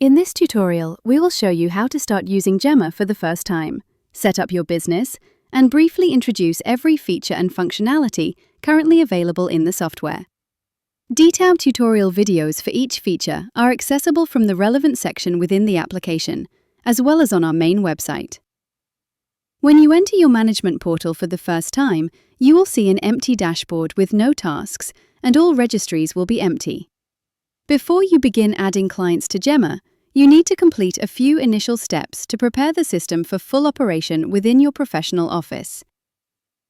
In this tutorial, we will show you how to start using Gemma for the first time, set up your business, and briefly introduce every feature and functionality currently available in the software. Detailed tutorial videos for each feature are accessible from the relevant section within the application, as well as on our main website. When you enter your management portal for the first time, you will see an empty dashboard with no tasks, and all registries will be empty. Before you begin adding clients to Gemma, you need to complete a few initial steps to prepare the system for full operation within your professional office.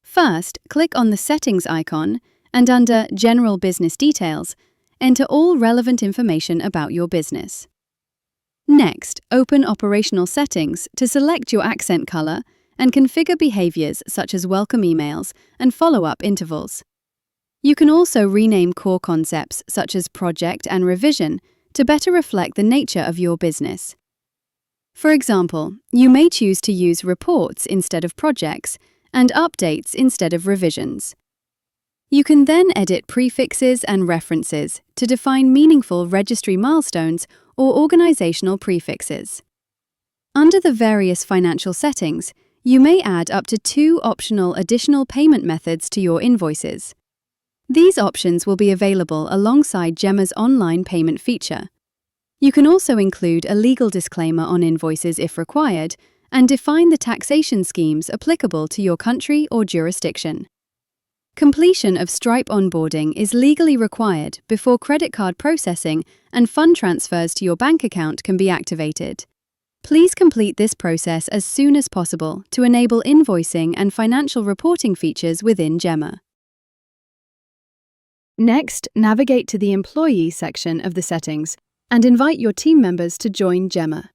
First, click on the Settings icon and under General Business Details, enter all relevant information about your business. Next, open Operational Settings to select your accent color and configure behaviors such as welcome emails and follow-up intervals. You can also rename core concepts such as project and revision to better reflect the nature of your business. For example, you may choose to use reports instead of projects and updates instead of revisions. You can then edit prefixes and references to define meaningful registry milestones or organizational prefixes. Under the various financial settings, you may add up to 2 optional additional payment methods to your invoices. These options will be available alongside Gemma's online payment feature. You can also include a legal disclaimer on invoices if required, and define the taxation schemes applicable to your country or jurisdiction. Completion of Stripe onboarding is legally required before credit card processing and fund transfers to your bank account can be activated. Please complete this process as soon as possible to enable invoicing and financial reporting features within Gemma. Next, navigate to the Employee section of the settings and invite your team members to join Gemma.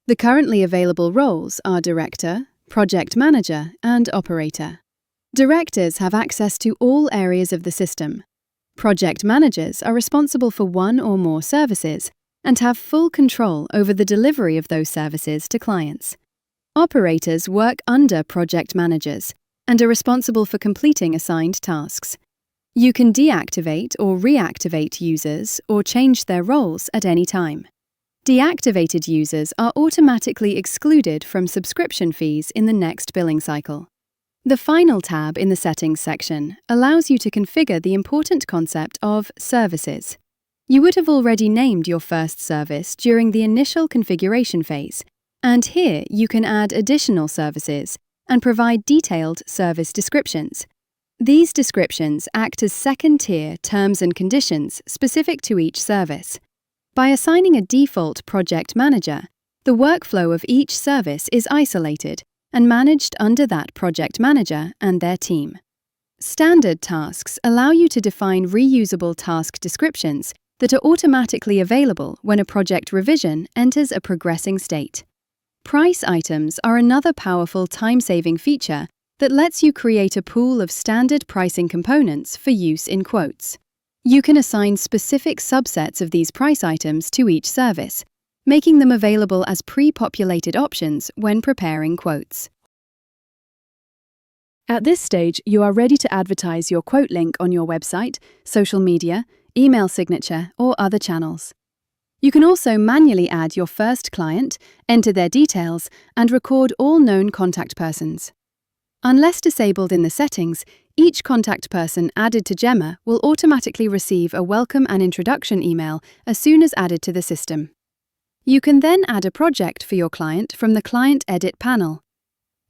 The currently available roles are Director, Project Manager, and Operator. Directors have access to all areas of the system. Project Managers are responsible for one or more services and have full control over the delivery of those services to clients. Operators work under Project Managers and are responsible for completing assigned tasks. You can deactivate or reactivate users or change their roles at any time. Deactivated users are automatically excluded from subscription fees in the next billing cycle. The final tab in the Settings section allows you to configure the important concept of services. You would have already named your first service during the initial configuration phase, and here you can add additional services and provide detailed service descriptions. These descriptions act as second-tier terms and conditions specific to each service. By assigning a default project manager, the workflow of each service is isolated and managed under that project manager and their team. Standard tasks allow you to define reusable task descriptions that are automatically available when a project revision enters a progressing state. Price items are another powerful time-saving feature that lets you create a pool of standard pricing components for use in quotes. You can assign specific subsets of these price items to each service, making them available as pre-populated options when preparing quotes. At this stage, you are ready to advertise your quote link on your website, social media, email signature, or other channels. You can also manually add your first client, enter their details, and record all known contact persons. Unless disabled in the settings, each contact person added to Gemma will automatically receive a welcome and introduction email as soon as added to the system. You can then add a project for your client from the Client Edit panel.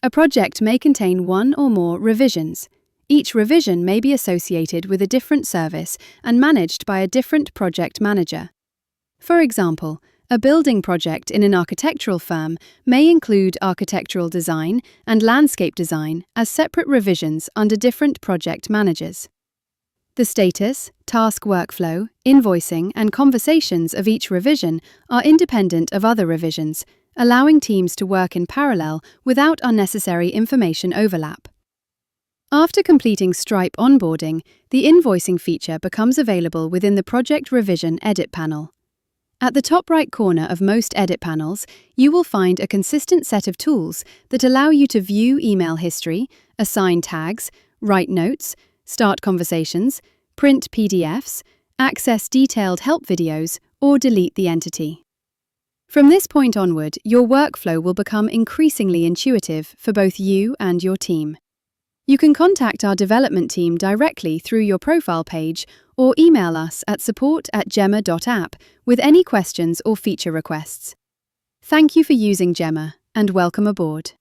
A project may contain one or more revisions. Each revision may be associated with a different service and managed by a different project manager. For example, a building project in an architectural firm may include architectural design and landscape design as separate revisions under different project managers. The status, task workflow, invoicing, and conversations of each revision are independent of other revisions, allowing teams to work in parallel without unnecessary information overlap. After completing Stripe onboarding, the invoicing feature becomes available within the Project Revision Edit panel. At the top right corner of most edit panels, you will find a consistent set of tools that allow you to view email history, assign tags, write notes, start conversations, print PDFs, access detailed help videos, or delete the entity. From this point onward, your workflow will become increasingly intuitive for both you and your team. You can contact our development team directly through your profile page or email us at support@gemma.app with any questions or feature requests. Thank you for using Gemma, and welcome aboard.